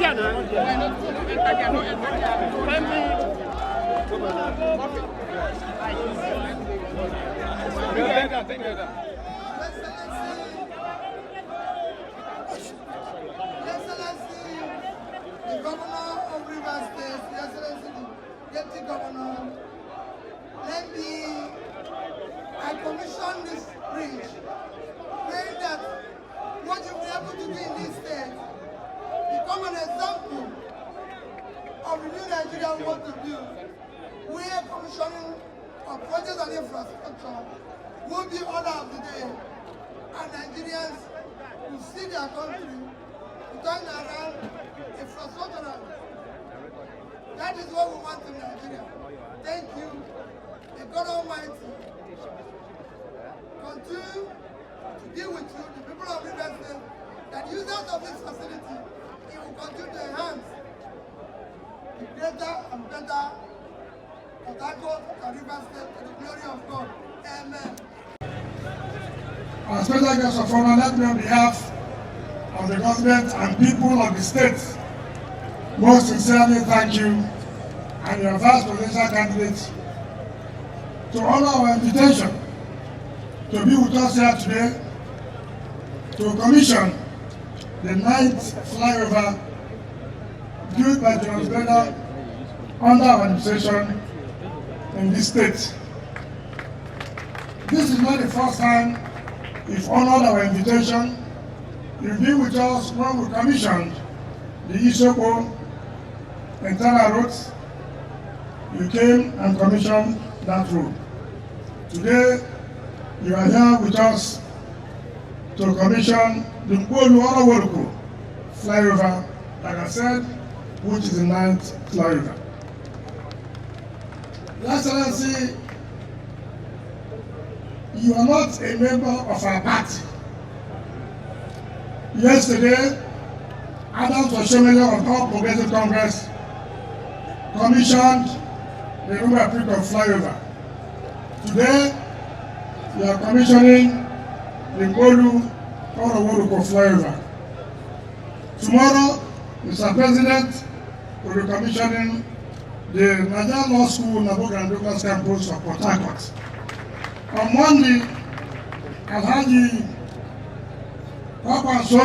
The Governor of Rivers State, Your Excellency, the Deputy Governor, let me, I commission this bridge, praying that what you've been able to do in this state become an example of the new Nigeria we want to build. We are commissioning of projects and infrastructure will be order of the day, and Nigerians will see their country turn around infrastructure. That is what we want in Nigeria. Thank you. May God Almighty continue to be with you, the people of Rivers State, that users of this facility, it will continue to enhance the greater and better Harcourt and Rivers State to the glory of God. Amen. Our special guest of honor, let me on behalf of the government and people of the state most sincerely thank you and your vice presidential candidate to honor our invitation to be with us here today to commission the 9th flyover built by John Brother under our administration in this state. This is not the first time you've honored our invitation. You've been with us when we commissioned the Isoko internal roads. You came and commissioned that road. Today, you are here with us to commission the Nkpolu-Oroworukwo Flyover, like I said, which is the 9th flyover. Your Excellency, you are not a member of our party. Yesterday, Adams Oshomele of All Progressive Congress commissioned the Inaugurating flyover. Today, we are commissioning the Nkpolu-Oroworukwo Flyover. Tomorrow, Mr. President will be commissioning the Nigerian Law School Inaugurating campus of Port Harcourt. On Monday, Alhaji Kwakwanso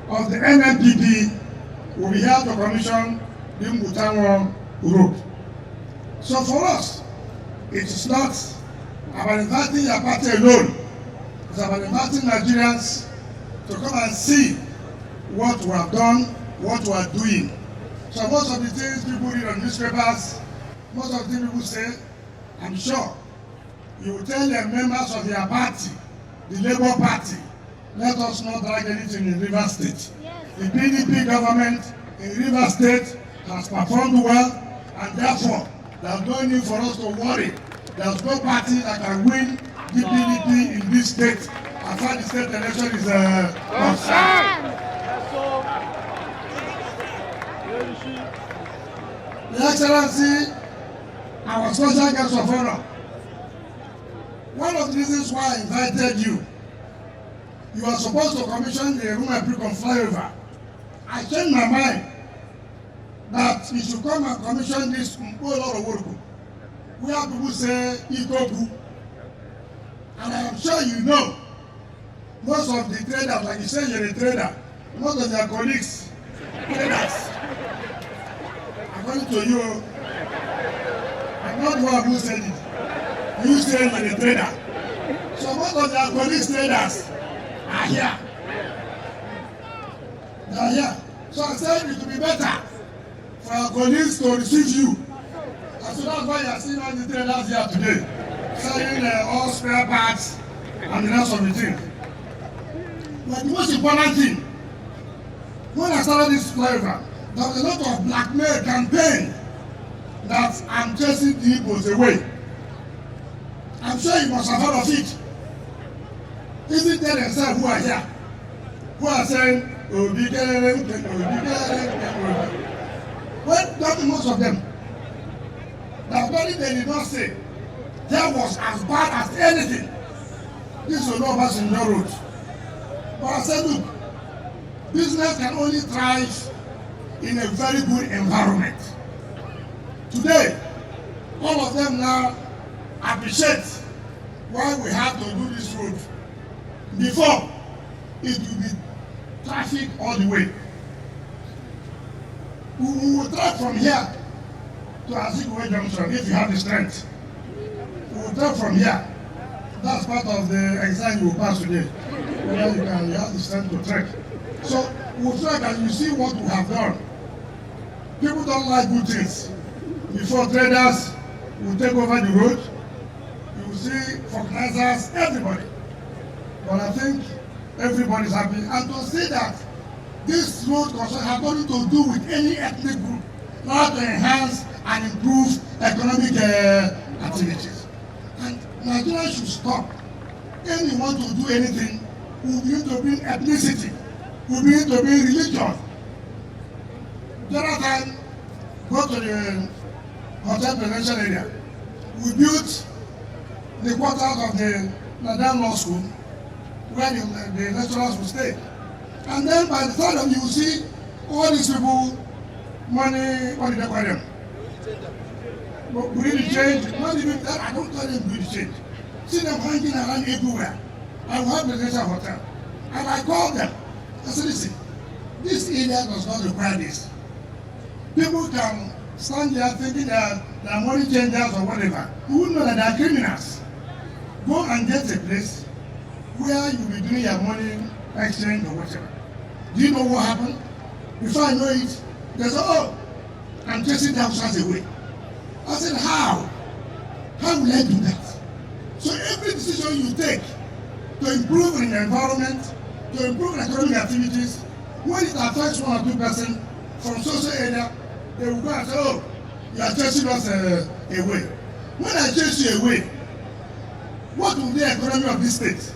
of the NNPP will be here to commission the Mbutanwo Road. So for us, it is not about inviting your party alone. It's about inviting Nigerians to come and see what we have done, what we are doing. So most of the things people read on newspapers, most of the things people say, I'm sure you will tell the members of your party, the Labour Party, let us not drag anything in Rivers State. Yes. The PDP government in Rivers State has performed well, and therefore there's no need for us to worry. There's no party that can win the PDP in this state as far as the state election is concerned. Your Excellency, our special guest of honor, one of the reasons why I invited you, you are supposed to commission the Inaugurating flyover. I changed my mind that you should come and commission this Nkpolu-Oroworukwo, where people say Diobu. And I am sure you know, most of the traders, like you say you're a trader, most of their colleagues, traders, according to you, I'm not the one who said it. You say you're a trader. So most of their colleagues, traders, are here. They are here. So I said it would be better for our colleagues to receive you. And so that's why you are seeing all the traders here today, selling all spare parts and the rest of the thing. But the most important thing, when I started this flyover, there was a lot of blackmail campaign that I'm chasing the Igbos away. I'm sure you must have heard of it. Isn't there themselves who are here, who are saying, WIKELEAKS. Well, not most of them. The body they did not say that was as bad as anything. This will not pass in the road. But I said, look, business can only thrive in a very good environment. Today, all of them now appreciate why we have to do this road. Before, it would be traffic all the way. We will drive from here to Azikwe Junction if you have the strength. We will drive from here. That's part of the exam you will pass today. Whether you have the strength to trek. So we'll track and you see what we have done. People don't like good things. Before traders will take over the road, you will see organizers, everybody. But I think everybody is happy. And to see that this road construction has nothing to do with any ethnic group, not to enhance and improve economic activities. And Nigeria should stop. Anyone to do anything will begin to bring ethnicity, will begin to bring religion. The other time, go to the hotel presidential area. We built the quarters of the Nigerian Law School where the lecturers will stay. And then by the third of you will see all these people, money, what did they call them? We need to change. Not even that, I don't tell them we need to change. See them hanging around everywhere. I will have the presidential hotel. And I called them. I said, listen, this area does not require this. People can stand there thinking that they are money changers or whatever. You will know that they are criminals. Go and get a place where you will be doing your money exchange or whatever. Do you know what happened? Before I know it, they said, oh, I'm chasing the houses away. I said, how? How will I do that? So every decision you take to improve in the environment, to improve economic activities, when it affects 1 or 2 persons from social area, they will go and say, oh, you are chasing us away. When I chase you away, what will be the economy of this state?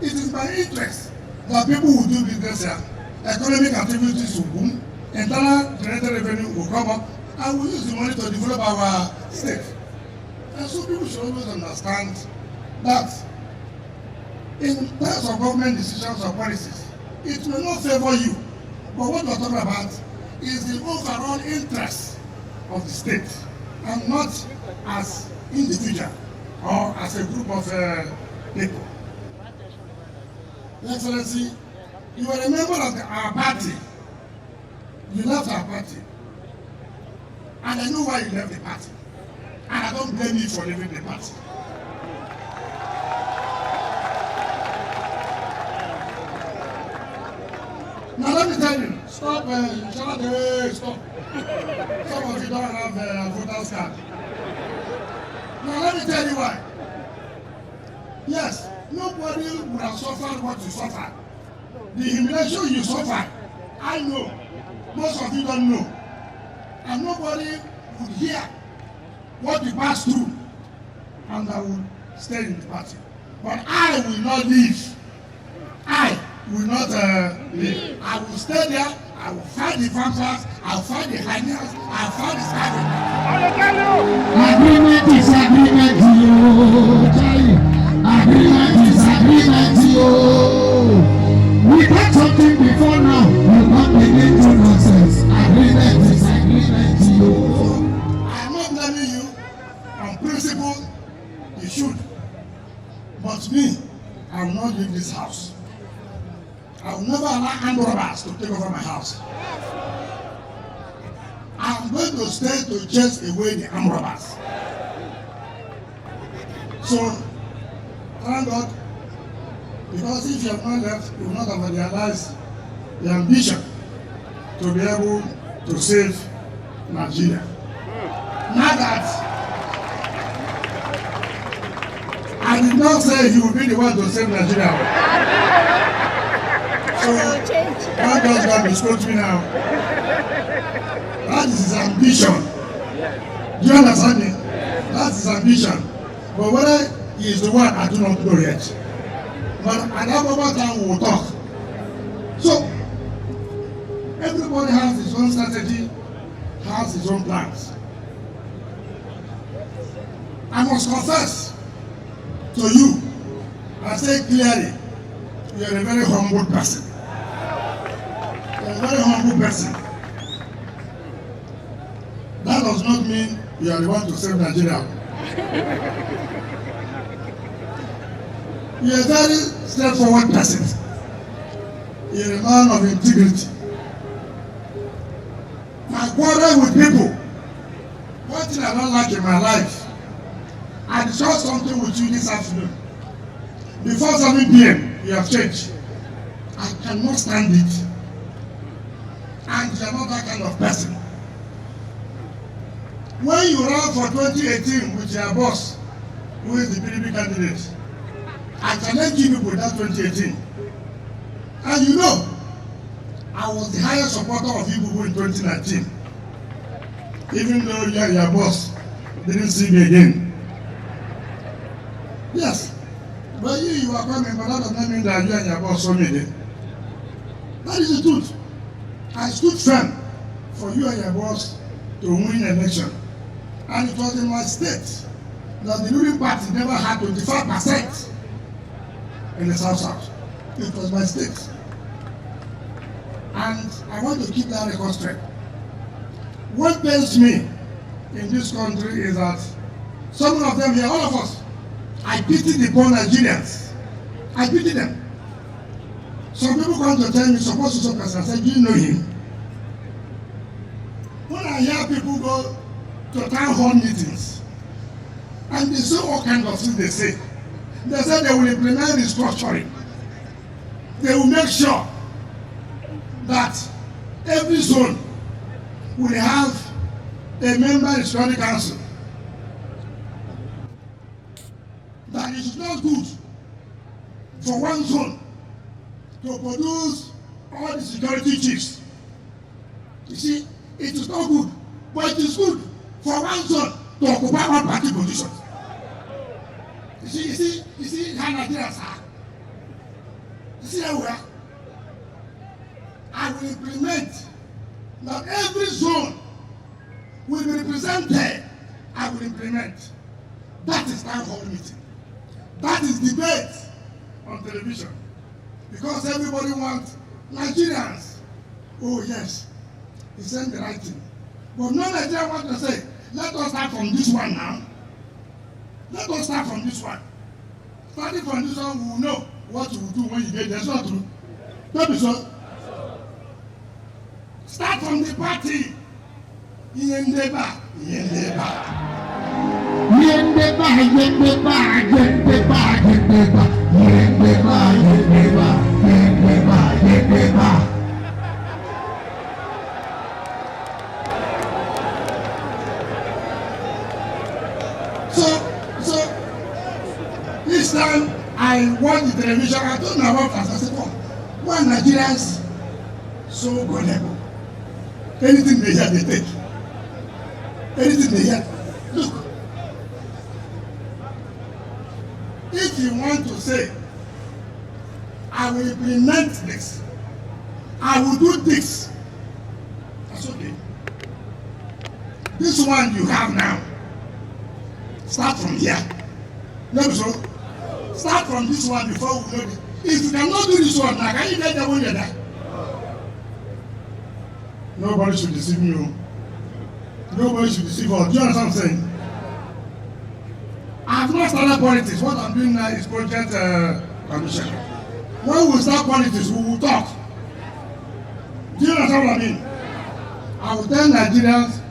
It is my interest that people will do business here. Economic activities will boom, internal generated revenue will come up, and we use the money to develop our state. And so people should always understand that in terms of government decisions or policies, it may not favor you. But what we're talking about is the overall interest of the state, and not as individual or as a group of people. Your Excellency, you were a member of our party. You left our party. And I know why you left the party. And I don't blame you for leaving the party. Now let me tell you, stop, stop. Some of you don't have a voter's card. Now let me tell you why. Yes, nobody would have suffered what you suffered. The humiliation you suffered, I know. Most of you don't know. And nobody would hear what you passed through, and I will stay in the party. But I will not leave. I will not leave. I will stay there. I will fight the vampires. I will fight the hyenas. I will fight the scavengers. Agreement is agreement, yo. Agreement is agreement, yo. We got something before now. We can't begin to nonsense. Agreement is agreement, yo. I am not blaming you. On principle, you should. But me, I will not leave this house. I will never allow armed robbers to take over my house. I am going to stay to chase away the armed robbers. So, thank God, because if you have not left, you will not have realized the ambition to be able to save Nigeria. Now that I did not say he will be the one to save Nigeria. So, God does God misquote me now. That is his ambition. Do you understand me? That's his ambition. But whether he is the one, I do not know yet. But at that moment time, we will talk. So, everybody has his own strategy, has his own plans. I must confess to you, I say clearly, you are a very humble person. You are a very humble person. does not mean you are the one to save Nigeria. You are a very straightforward person. You are a man of integrity. My quarrel with people. One thing I don't like in my life, I discussed something with you this afternoon. Before 7 p.m., you have changed. I cannot stand it. And you are not that kind of person. When you ran for 2018 with your boss, who is the PDP candidate, I challenge you people that 2018. And you know, I was the highest supporter of you people in 2019. Even though you and your boss didn't see me again. Yes. But you are coming, but that does not mean that you and your boss saw me again. That is the truth. I stood firm for you and your boss to win the election. And it was in my state that the ruling party never had 25% in the South. It was my state. And I want to keep that record straight. What pains me in this country is that some of them here, all of us, I pity the poor Nigerians. I pity them. Some people come to tell me, suppose to some person, I say, do you know him? When I hear people go to town hall meetings, and they say all kinds of things they say they will implement restructuring. They will make sure that every zone will have a member in the security council. That it is not good for one zone to produce all the security chiefs. You see, it is not good, but it is good for one zone to occupy one party position. You see how Nigerians are. You see how we are. I will implement that every zone will be represented. I will implement. That is town hall meeting. That is debate on television. Because everybody wants Nigerians. Oh yes, he said the right thing. But no Nigerian wants to say, let us start from this one now. Let us start from this one. Starting from this one, we will know what you will do when you get there. It's not true. Don't be so. Start from the party. Yendeba. So this time I watched the television. I told my wife, I said, "Come, why Nigerians so gullible? Anything they hear, they take. Anything they hear. Look, if you want to say, I will implement this, I will do this, that's okay. This one you have now, start from here. Let me show. Start from this one before we know this. If you cannot do this one now, can you get there when you're there? Nobody should deceive you. Nobody should deceive us. Do you understand what I'm saying? I have not started politics. What I'm doing now is project commission. When we start politics, we will talk. Do you understand what I mean? I will tell Nigerians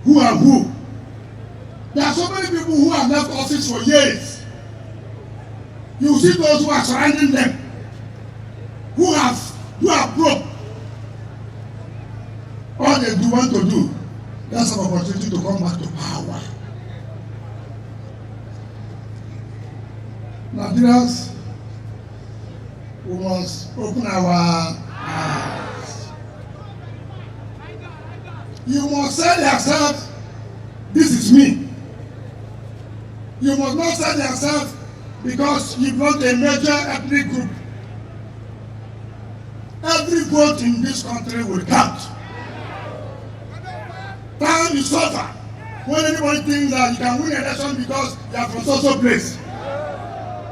who are who. There are so many people who have left office for years. You see those who are surrounding them, who are broke. All they do want to do, that's an opportunity to come back to power. Nigerians, we must open our eyes. You must say yourself, this is me. You must not say yourself because you belong to a major ethnic group. Every vote in this country will count. Time is over. When anybody thinks that you can win an election because you are from social place.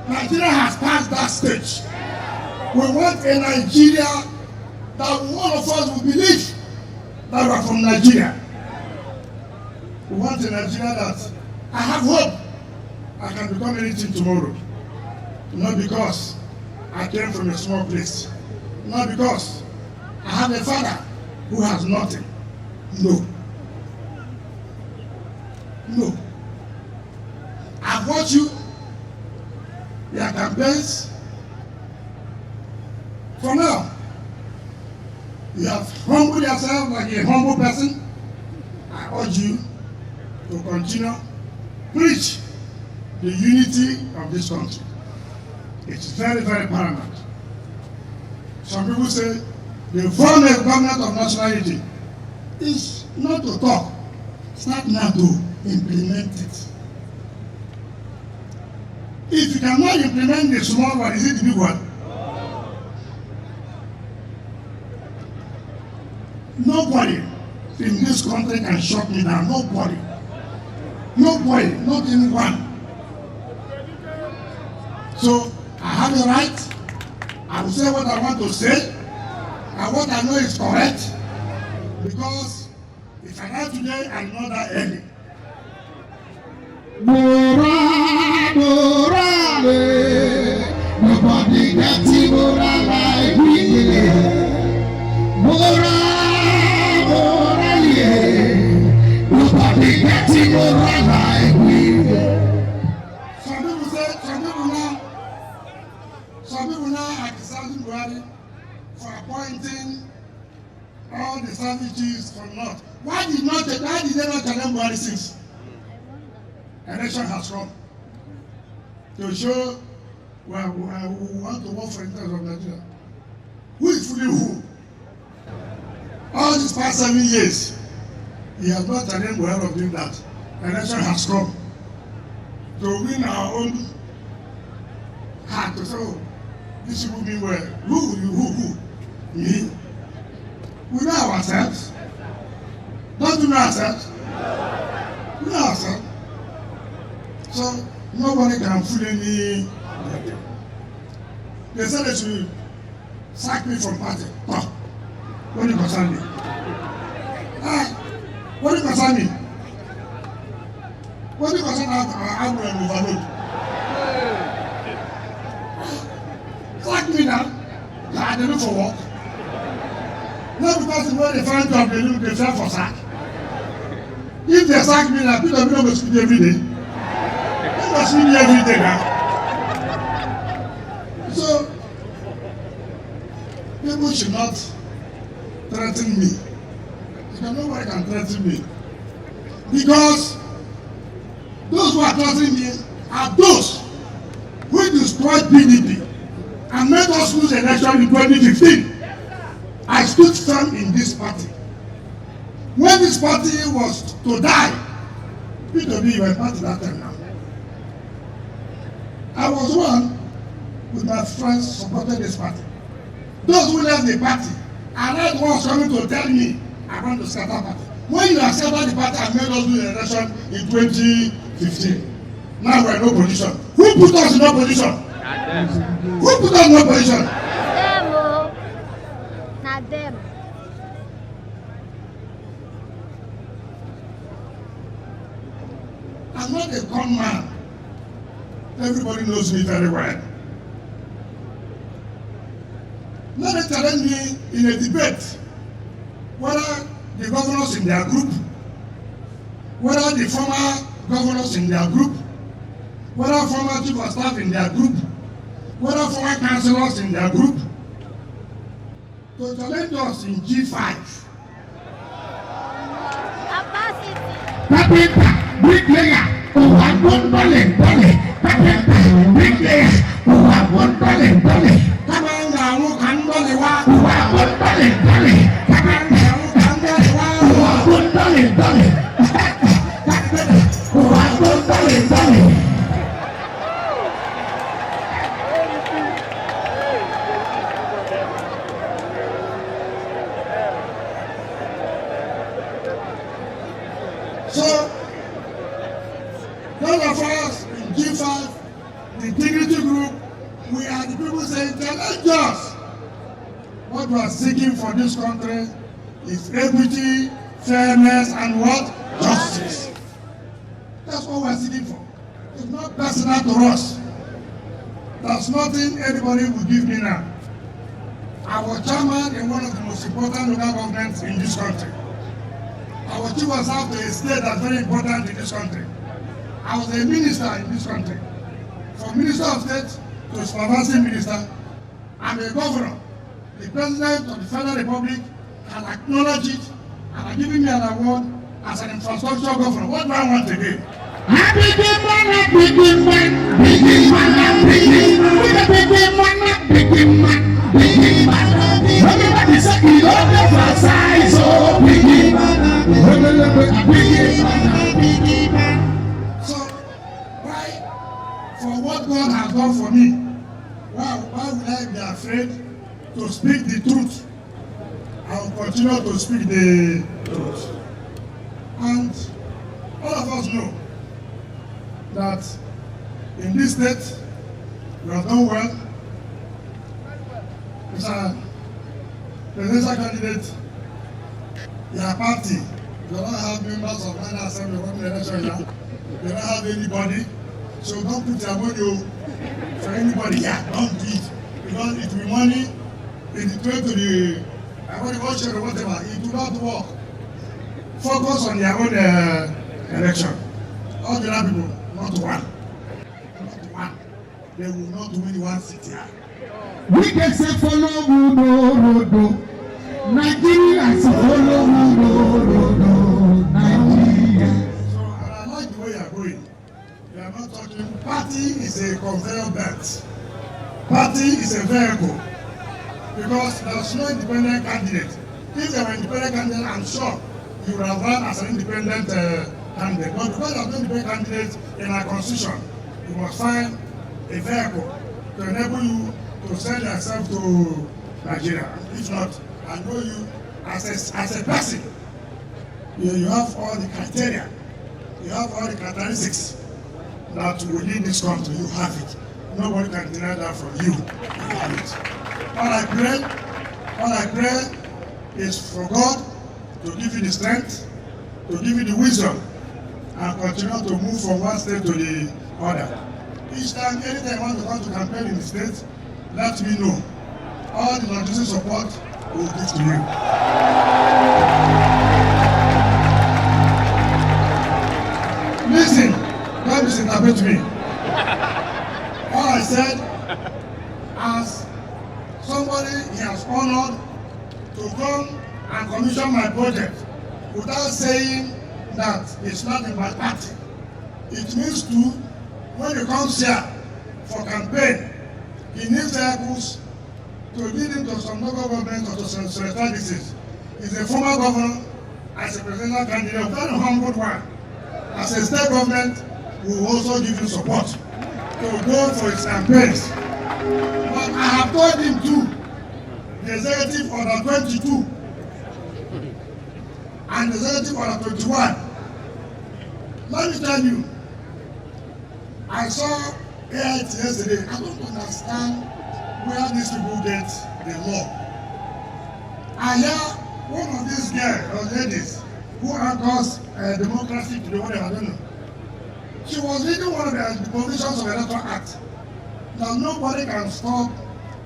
Nigeria has passed that stage. We want a Nigeria that one of us will believe that we are from Nigeria. We want a Nigeria that I have hope I can become anything tomorrow. Not because I came from a small place. Not because I have a father who has nothing. No. No. I've watched you, your campaigns. For now, you have humbled yourself like a humble person. I urge you to continue preach the unity of this country. It's very, very paramount. Some people say the form of government of nationality is not to talk, start now to implement it. If you cannot implement the small one, is it the big one? Nobody in this country can shut me down. Nobody. Nobody, not even one. So I have a right. I will say what I want to say and what I know is correct. Because if I die today, I know that early. Nobody gets it moral like we do. Nobody gets it moral like we do. Some people now are criticizing Buhari for appointing all the savages from North. Why did they not challenge Buhari since election has come? To show we want to work for the interest of Nigeria. Who is fooling who? All these past 7 years, he has not challenged Buhari of doing that. Election has come to win our own heart to say, oh, this people mean well. Who? Me? We know ourselves. Don't we know ourselves? We know ourselves. So nobody can fool any. They said they should sack me from party. Oh, what do you concern me? What do you concern me? What do you concern I'm going to overload? Sack me now. I don't look for work. Not because when they find job, they fail for sack. If they sack me now, PeterObi don't go speak every day. They go speak every day now. So, people should not threaten me. Nobody can threaten me. Because those who are threatening me are those who destroyed PDP and made us lose the election in 2015. I stood firm in this party. When this party was to die, PeterObi were part of that time now. I was one with my friends supported this party. Those who left the party are not the ones coming to tell me I want to scatter party. When you have scattered the party and made us lose the election in 2015, now we are in no position. Who put us in no position? Who put us in no position? Not them. I'm not a con man. Everybody knows me very well. Let me challenge me in a debate whether the governors in their group, whether the former governors in their group, whether former chief of staff in their group, whether former councillors in their group, to challenge us in G5. Carpenter, bricklayer, who have $1 Carpenter, bricklayer, who have $1 Come on now, who can do the work? Who have $1 Come on now, who can do the work? Who have $1 Who have $1 So, those of us in G5, the dignity group, we are the people saying, challenge us. What we are seeking for this country is equity, fairness, and what? Justice. That's all we're seeking for. It's not personal to us. There's nothing anybody will give me now. Our chairman in one of the most important local governments in this country. Our chief was out to a state that's very important in this country. I was a minister in this country. From Minister of State to supervising minister, I'm a governor. The President of the Federal Republic has acknowledged it and has given me an award as an infrastructure governor. What do I want again? Everybody say it all the size, oh, biggie man. So, why, for what God has done for me, why would I be afraid to speak the truth? I will continue to speak the truth. And all of us know that in this state, we have done well. Mr. Presidential candidate, your party, you don't have members of National Assembly working election here. You don't have anybody. So don't put your money for anybody here. Don't do it. Because it will be money in the way to the agriculture or whatever. It will not work. Focus on your own election. All the other people, not one. Not one. They will not win one seat here. We can say follow Rodo. Nigeria say follow Rodo. Nigeria. So I like the way you are going. You are not talking. Party is a conveyor belt. Party is a vehicle. Because there is no independent candidate. If there were independent candidate, I'm sure you would have run as an independent candidate. But because there are no independent candidates in our constitution, you must find a vehicle to enable you to send yourself to Nigeria. If not, I know you as a person. You have all the criteria. You have all the characteristics that will lead this country. You have it. Nobody can deny that from you. You have it. All I pray is for God to give you the strength, to give you the wisdom, and continue to move from one state to the other. Each time, anytime you want to come to campaign in the state, let me know. All the logistic support will give to you. Listen, don't misinterpret me. All I said, as somebody he has honored to come and commission my project without saying that it's not in my party. It means to, when he comes here for campaign, he needs vehicles to lead him to some local government or to some services. He's a former governor, as a presidential candidate, a very humble one. As a state government, we will also give him support to go for his campaigns. But I have told him too, the executive order 22 and the executive order 21. Let me tell you, I saw AIT yesterday. I don't understand where these people get the law. I hear one of these girls or ladies who anchors democracy to the whatever, I don't know. She was reading one of the provisions of the Electoral Act that nobody can stop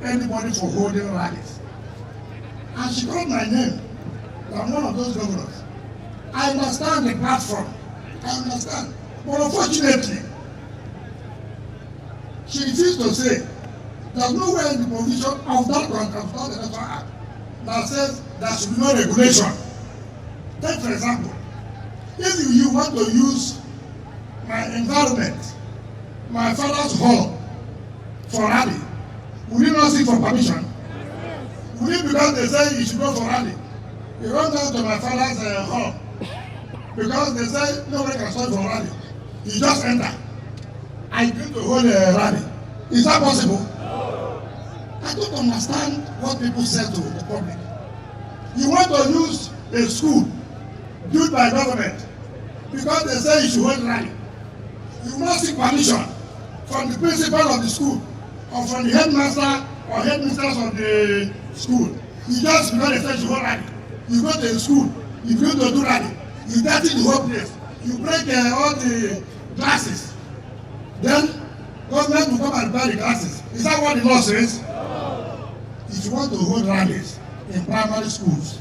anybody from holding rallies. And she called my name. I'm one of those governors. I understand the platform. I understand. But unfortunately, she refused to say there's nowhere in the provision of that contract, of the Electoral Act, that says there should be no regulation. Take for example, if you want to use my environment, my father's hall for rally, will you not seek for permission? Will it because they say you should go for rally? You run down to my father's hall because they say nobody can stop for rally. You just enter. I agree to hold a rally. Is that possible? No. I don't understand what people say to the public. You want to use a school built by government because they say you should hold a rally. You must seek permission from the principal of the school or from the headmaster or headmistress of the school. You just because they say you should hold rally. You go to the school, you go to do rally, you dirty the whole place, you break all the classes. Then government will come and buy the classes. Is that what the law says? If you want to hold rallies in primary schools,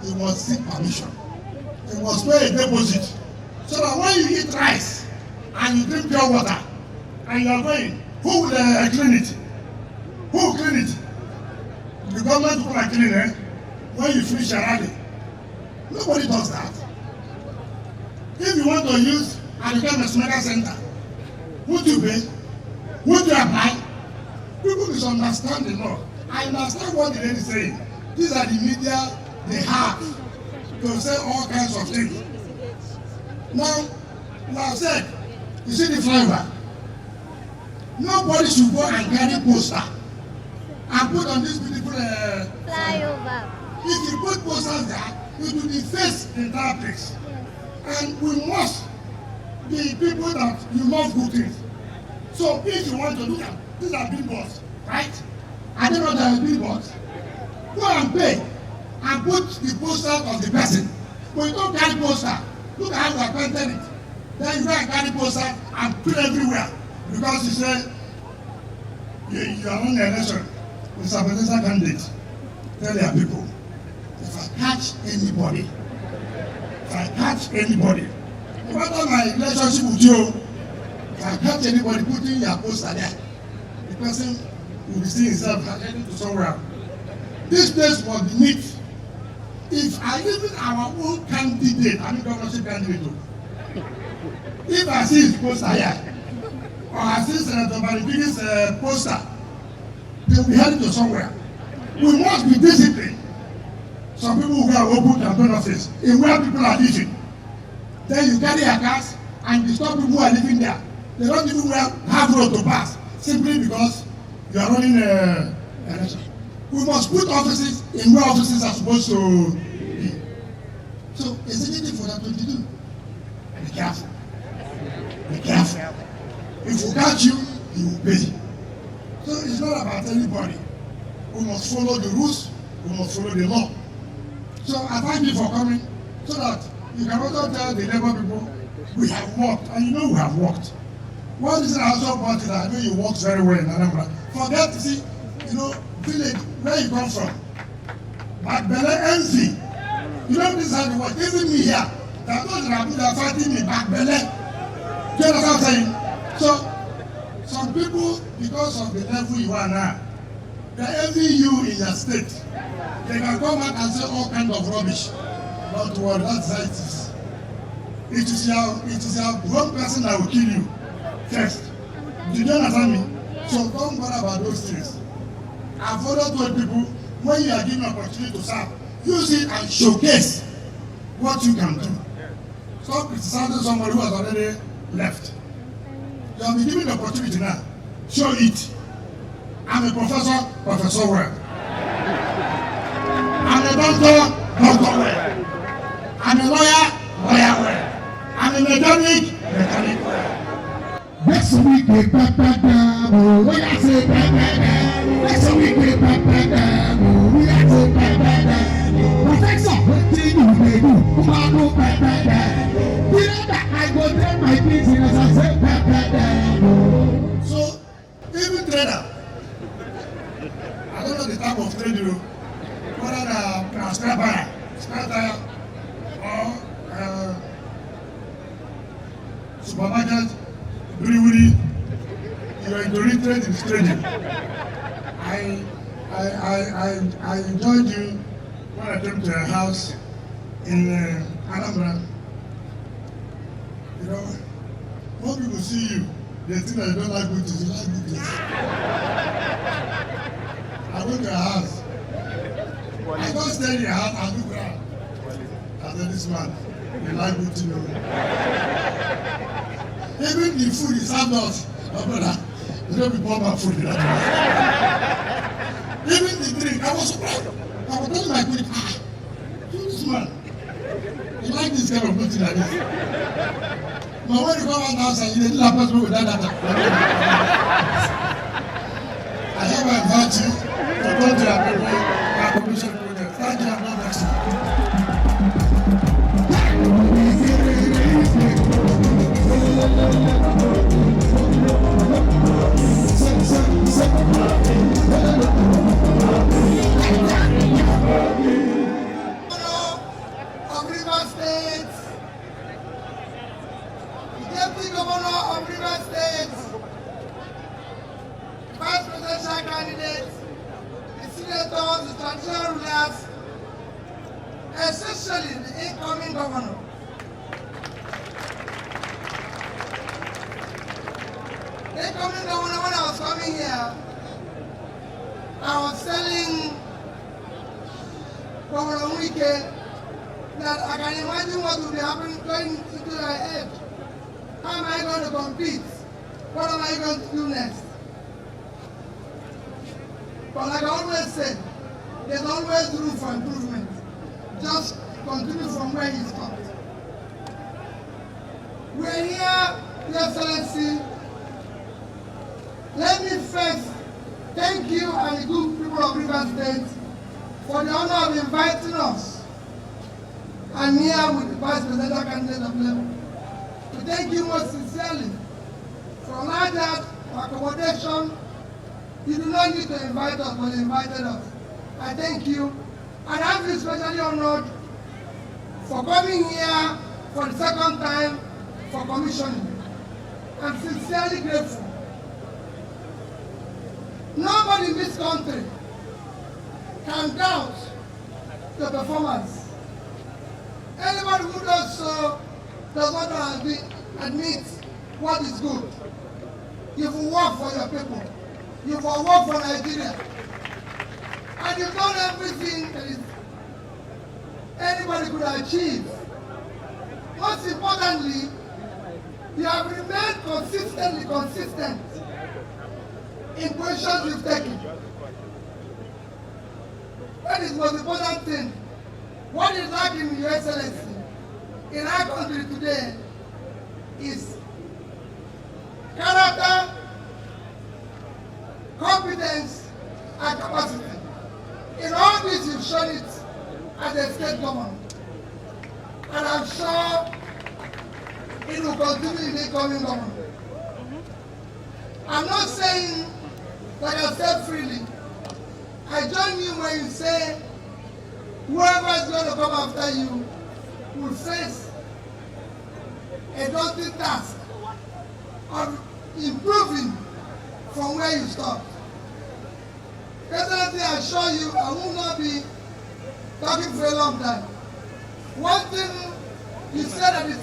you must seek permission. You must pay a deposit. So that when you eat rice and you drink pure water and you are going, who will clean it? Who will clean it? The government will come and clean it when you finish your rally. Nobody does that. If you want to use and become a medical center, would you pay? Would you apply? People misunderstand the law. I understand what the lady is saying. These are the media they have to say all kinds of things. Now, like I said, you see the flyover. Nobody should go and carry poster and put on this beautiful flyover. If you put posters there, it will deface the entire place. And we must be people that you love good things. So if you want to look at, these are billboards, right? I don't know that are billboards. Go and pay and put the poster of the person. But you don't carry poster. Look at how you have painted it. Then you go and carry poster and put everywhere. Because you say, you are on the election with a presidential candidate. Tell your people, if I catch anybody, no matter my relationship with you, if I catch anybody putting your poster there, the person will be seeing himself heading to somewhere. This place must be neat. If I even our own candidate, I mean governorship candidate, if I see his poster here, or I see Senator Baribigi's poster, they will be heading to somewhere. We must be disciplined. Some people who are open campaign office in where people are living. Then you carry your cars and disturb people who are living there. They don't even have road to pass simply because you are running a election. We must put offices in where offices are supposed to be. So it's anything for that to do. Be careful. Be careful. If we catch you, you will pay. So it's not about anybody. We must follow the rules. We must follow the law. So I thank you for coming so that you can also tell the Labour people we have worked, and you know we have worked. One reason I also brought it, I know you worked very well in Anambra. Forget to see, village where you come from. Backbele envy. You know this is how it works. Even me here, that those that are fighting me, backbele. Do you understand what I'm saying? So some people, because of the level you are now, they envy you in your state. They can come out and say all kinds of rubbish. Don't worry, that's how it is. It is your wrong person that will kill you first. Do you understand me? So don't bother about those things. I've always told people, when you are given an opportunity to serve, use it and showcase what you can do. Stop criticizing somebody who has already left. You have been given the opportunity now. Show it. I'm a professor, professor well. I'm a doctor, doctor well. I'm a lawyer, lawyer well. I'm a mechanic, mechanic well. Next week, we papa down. We are say papa down. Next week, we papa down. We are say papa down. Professor, what do you do? Papa papa down. You know that I go tell my business and say papa down. So, even trader, I don't know the type of trade you do. Whether the spare tire, or supermarket, brewery, you are into retail in trading. I enjoyed you when I came to a house in Anambra. When people see you, they think that you don't like good things. You like good things. I went to a house. I don't stay in your house and look around. I said, this man, you like good things. Even the food is outdoors. My brother, you don't be bought my food in that house. Even the drink, I was surprised. I was telling my colleague, this man, you like this kind of good thing like this. But when you come out outside, you didn't have people with that. I hereby invite you to come to our people, our commission project. Thank you, and God bless you. senators, the traditional rulers, especially the incoming governor. The incoming governor, when I was coming here, I was telling Governor Wike that I can imagine what will be happening going into my head. How am I going to compete? What am I going to do next? But like I always say, there's always room for improvement. Just continue from where you stopped. We're here, Your Excellency. Let me first thank you and the good people of Rivers State for the honor of inviting us. I'm here with the Vice Presidential candidate of Labour to thank you most sincerely for allowing that accommodation. You do not need to invite us, but you invited us. I thank you, and I feel especially honored for coming here for the second time for commissioning. I'm sincerely grateful. Nobody in this country can doubt the performance. Anybody who does so does not admit what is good. You've worked for your people. You've worked for Nigeria. And you've done everything that anybody could achieve. Most importantly, you have remained consistently consistent in positions you've taken. That is the most important thing. What is lacking, Your Excellency, in our country today is character, competence, and capacity. In all this, you've shown it as a state government. And I'm sure it will continue in the coming government. I'm not saying that I say freely. I join you when you say whoever is going to come after you will face a daunting task of improving from where you stopped. Presently, I assure you, I will not be talking for a long time. One thing you said that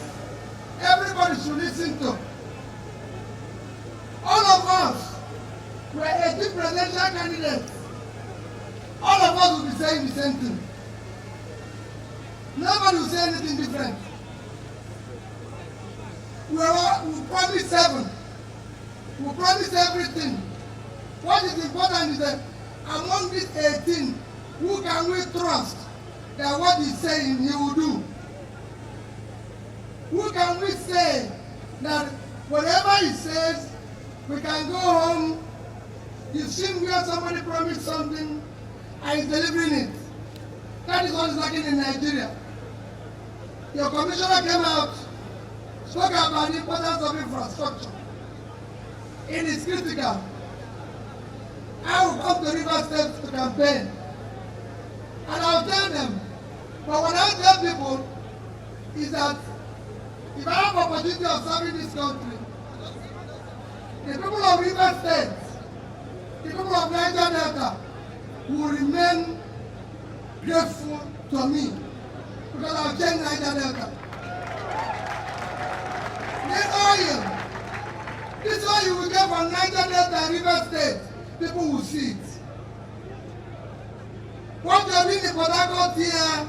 everybody should listen to. All of us were 18 presidential candidates. All of us will be saying the same thing. Nobody will say anything different. We promise 7. We promise everything. What is important is that among these 18, who can we trust that what he's saying he will do? Who can we say that whatever he says, we can go home? You've seen where somebody promised something and is delivering it. That is what is lacking in Nigeria. Your commissioner came out, spoke about the importance of infrastructure. It is critical. I will come to Rivers State to campaign. And I'll tell them, but what I tell people is that if I have opportunity of serving this country, the people of Rivers State, the people of Niger Delta will remain grateful to me because I've changed Niger Delta. This oil you will get from Niger Delta and Rivers State, people will see it. What you're doing in Harcourt here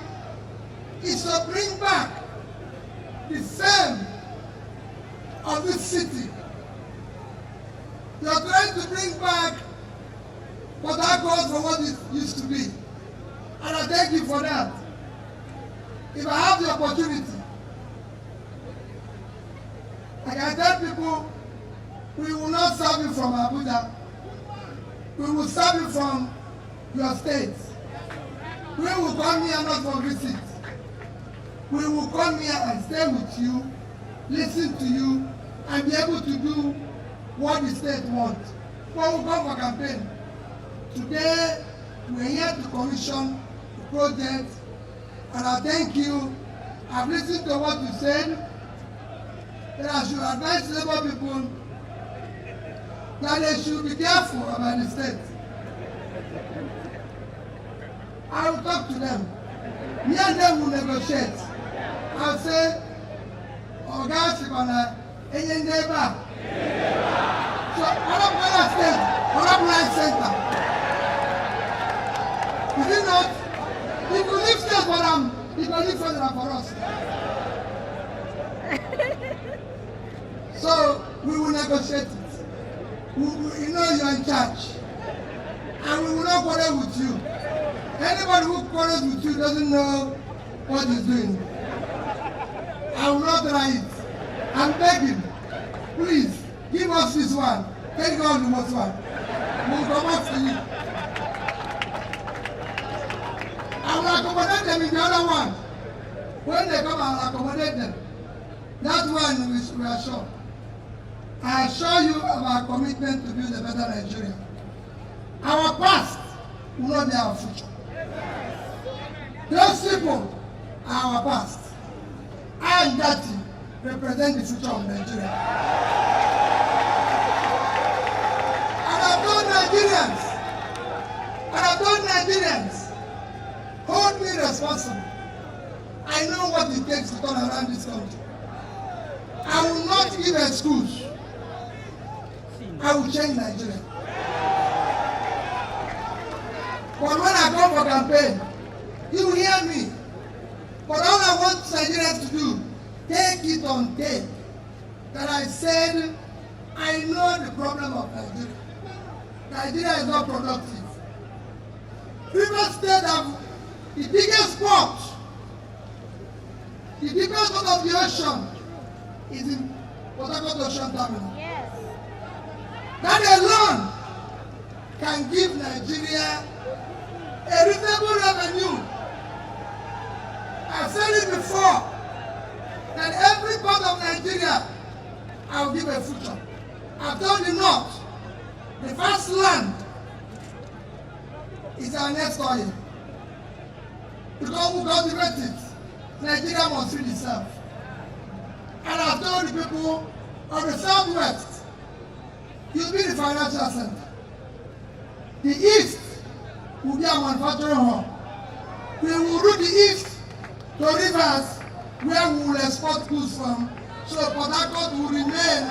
is to bring back the fame of this city. You're trying to bring back Harcourt for what it used to be. And I thank you for that. If I have the opportunity, I can tell people, we will not serve you from Abuja. We will serve you from your state. We will come here not for visit. We will come here and stay with you, listen to you, and be able to do what the state wants. But we'll come for campaign. Today, we're here to commission the project, and I thank you. I've listened to what you said, that I should advise Labour people that they should be careful about the state. I will talk to them. Me and them will negotiate. I'll say, oh guys, you're gonna any neighbor. So Anambra State, Anambra Center. Is it not? If you live there for them, if you live for them for us. So we will negotiate it. You know you are in charge. And we will not quarrel with you. Anybody who quarrels with you doesn't know what he's doing. I will not try it. I'm begging. Please, give us this one. Take on the most one. We'll come up for you. I will accommodate them in the other one. When they come, I will accommodate them. That one we are sure. I assure you of our commitment to build a better Nigeria. Our past will not be our future. Those people are our past. I and Gatti represent the future of Nigeria. And I've told Nigerians, hold me responsible. I know what it takes to turn around this country. I will not give an excuse. I will change Nigeria. But when I come for campaign, you will hear me. But all I want Nigerians to do, take it on tape, that I said, I know the problem of Nigeria. Nigeria is not productive. Rivers State have the biggest port, the biggest port of the ocean is in Harcourt Ocean Terminal. Yes. That alone can give Nigeria a reasonable revenue. I've said it before, that every part of Nigeria, I will give a future. I've told the North, the first land is our next oil. Because we cultivate it, Nigeria must feed itself. And I've told the people of the Southwest, you'll be the financial center. The East will be our manufacturing hub. We will route the East to rivers where we will export goods from, so Port Harcourt will remain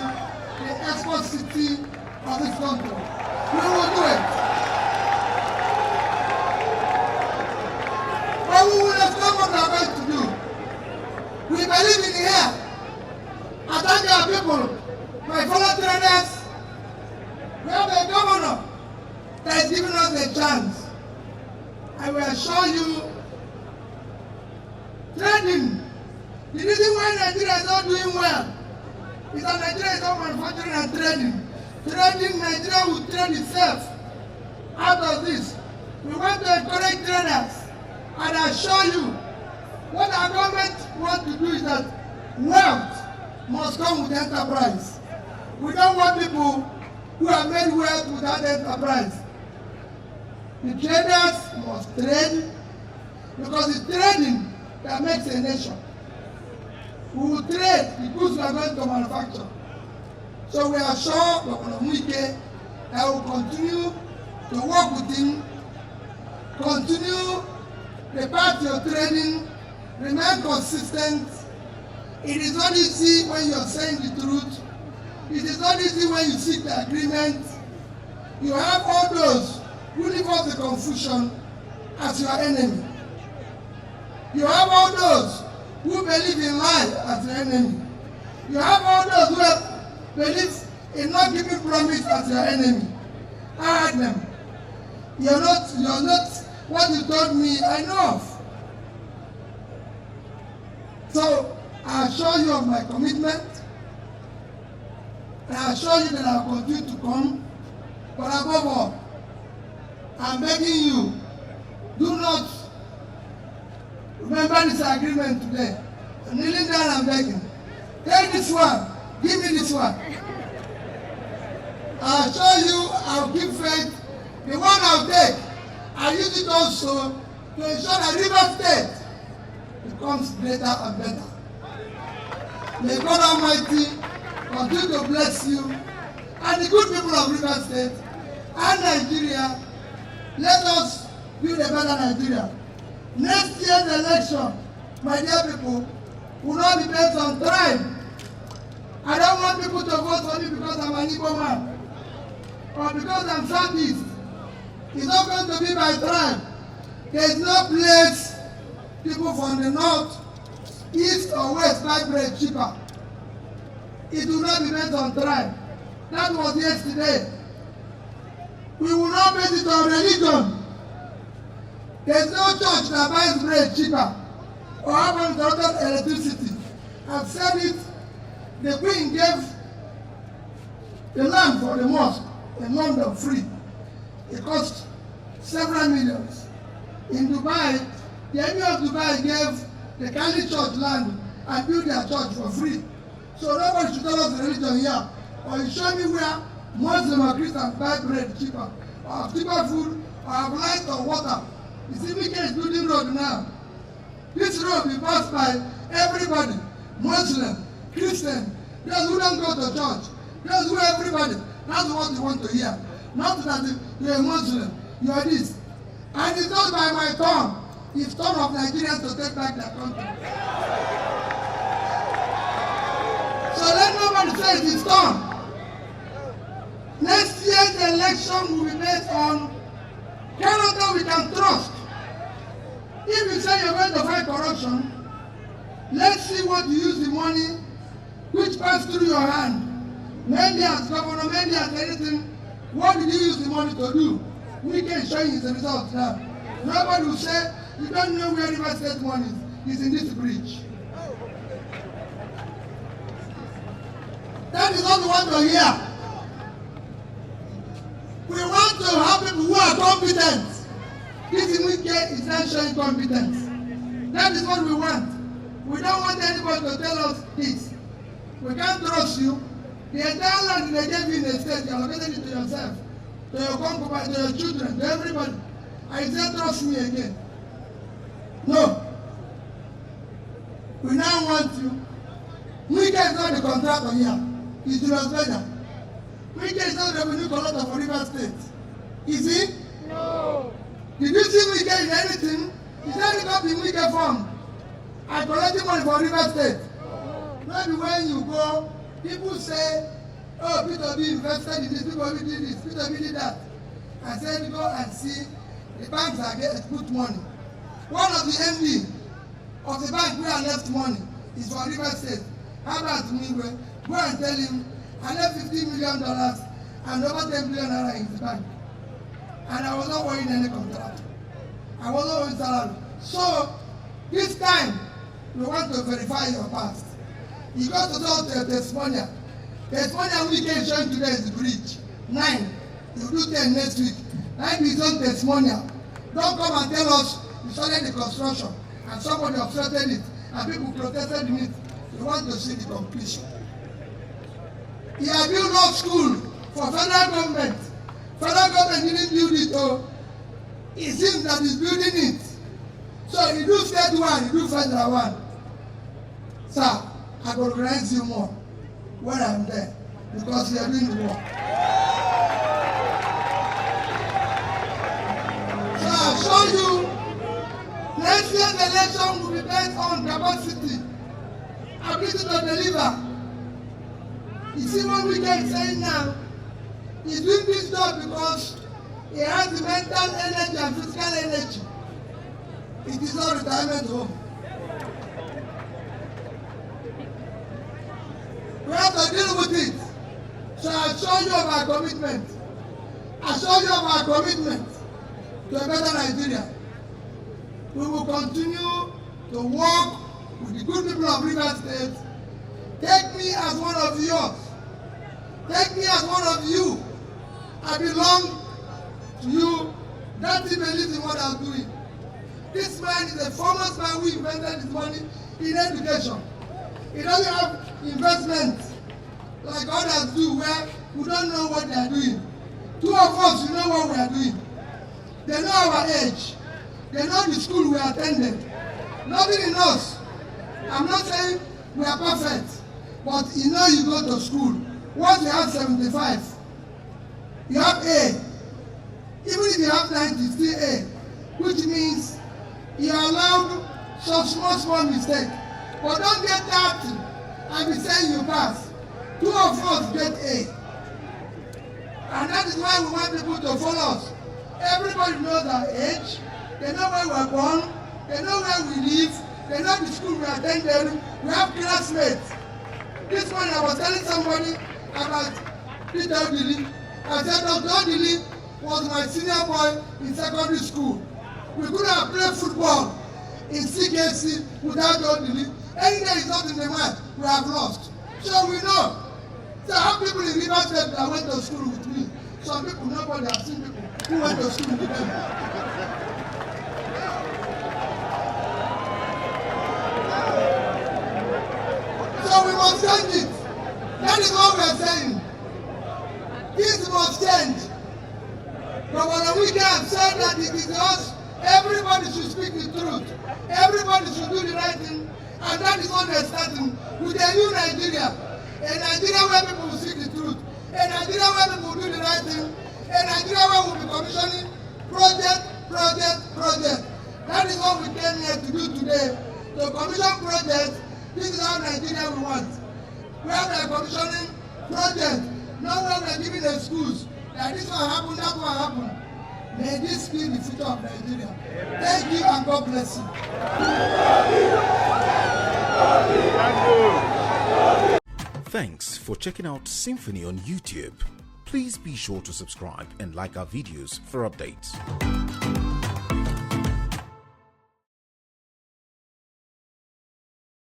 the export city of this country. We will do it. But we will explain what we are going to do. We believe in here. I thank our people, my fellow traders. We have a governor that is giving us a chance. I will assure you, trading, the reason why Nigeria is not doing well is that Nigeria is not manufacturing and trading. Trading, Nigeria will trade itself out of this. We want to encourage traders, and I assure you, what our government wants to do is that wealth must come with enterprise. We don't want people who have made wealth without enterprise. The traders must trade, because it's trading that makes a nation. We will trade the goods we are going to manufacture. So we are sure Dr. Wike that will continue to work with him, continue the path you're trading, remain consistent. It is not easy when you're saying the truth. It is not easy when you seek the agreement. You have all those who live off the confusion as your enemy. You have all those who believe in lies as your enemy. You have all those who believe in not giving promise as your enemy. I heard them. You're not what you told me, I know of. So I assure you of my commitment. I assure you that I will continue to come. But above all, I'm begging you, do not remember this agreement today. I'm kneeling down and begging. Take this one. Give me this one. I assure you, I'll give faith. The one I'll take, I use it also to ensure that River State becomes greater and better. May God Almighty continue to bless you and the good people of River State and Nigeria. Let us build a better Nigeria. Next year's election, my dear people, will not be based on tribe. I don't want people to vote for me because I'm an Igbo man or because I'm Southeast. It's not going to be by tribe. There is no place people from the north, east or west buy bread cheaper. It will not be based on tribe. That was yesterday. We will not base it on religion. There is no church that buys bread cheaper or have electricity. I've said it. The Queen gave the land for the mosque in London free. It cost several millions. In Dubai, the Emir of Dubai gave the Kali Church land and built their church for free. So nobody should tell us the religion here. Or you show me where Muslim or Christians buy bread cheaper, or have cheaper food, or have light or water. You see, Wike is building road now. This road will pass by everybody, Muslim, Christian, those who don't go to church, those who everybody. That's what you want to hear. Not that you're a Muslim, you're this. And it's not by my tongue. It's turn of Nigerians to take back their country. So let nobody say it's done. Next year's election will be based on character we can trust. If you say you're going to fight corruption, let's see what you use the money which passed through your hand. Maybe as governor, maybe as anything, what did you use the money to do? We can show you the results now. Nobody will say, you don't know where River State money is in this bridge. That is what we want to hear. We want to have people who are competent. This Wike is not showing competence. That is what we want. We don't want anybody to tell us this. We can't trust you. The entire land they gave you in the state, you allocated it to yourself, to your concubines, to your children, to everybody. I say trust me again. No. We now want you. Wike is not the contractor here. He's the husband. Wike is not the revenue collector for River State. Is he? No. Did you see Wike in anything? Is there any copy in Wike form? I collected money for River State. Maybe when you go, people say, oh, PeterObi invested in this, PeterObi did this, PeterObi did that. I said, go and see, the banks are getting put money. One of the MD of the bank where I left money is for River State. How about me? Go and tell him, I left $15 million and over 10 billion naira in the bank. And I was not worrying any contract. I was not worrying salary. So, this time, we want to verify your past. You got to talk to a testimonial. Testimonial Wike showing today is the bridge. 9. You do 10 next week. 9 is on testimonial. Don't come and tell us you started the construction and somebody obstructed it and people protested in it. We want to see the completion. He has built law school for federal government. Federal government didn't build it, oh. It seems that he's building it. So you do state one, you do federal one. Sir, I will grant you more when I'm there because you are doing the work. So I'll show you next year's election will be based on capacity, ability to deliver. You see what Wike is saying now? He's doing this job because he has the mental energy and physical energy. It is not retirement home. We have to deal with it. So I'll show you of our commitment. I'll show you of our commitment to a better Nigeria. We will continue to work with the good people of River State. Take me as one of yours. Take me as one of you. I belong to you. Don't believe in what I'm doing. This man is a famous man who invested his money in education. He doesn't have investment like others do where we don't know what they are doing. Two of us, we know what we are doing. They know our age. They know the school we attended. Nothing in us. I'm not saying we are perfect, but you know you go to school. Once you have 75, you have A. Even if you have 90, still A. which means you are allowed some small mistake. But don't get 30 and be saying you pass. 2 of us get A. And that is why we want people to follow us. Everybody knows our age, they know where we are born, they know where we live, they know the school we attended, we have classmates. This morning I was telling somebody about PeterObi. I said Dr. Odili was my senior boy in secondary school. We could have played football in CKC without Odili. Any day is not in the match, we have lost. So we know. So I have people in River State that went to school with me. Some people, nobody has seen people who went to school with them. So we must change it. That is what we are saying. This must change. Governor Wike has said that it is us. Everybody should speak the truth. Everybody should do the right thing. And that is what they are starting with a new Nigeria. A Nigeria where people will speak the truth. A Nigeria where people will do the right thing. A Nigeria where we will be commissioning project. That is what we came here to do today. To commission projects. This is how Nigeria we want. Where we are commissioning projects. Not where we are giving excuse. That this will happen, that will happen. May this be the future of Nigeria. Thank you and God bless you. Thanks for checking out SYMFONI on YouTube. Please be sure to subscribe and like our videos for updates.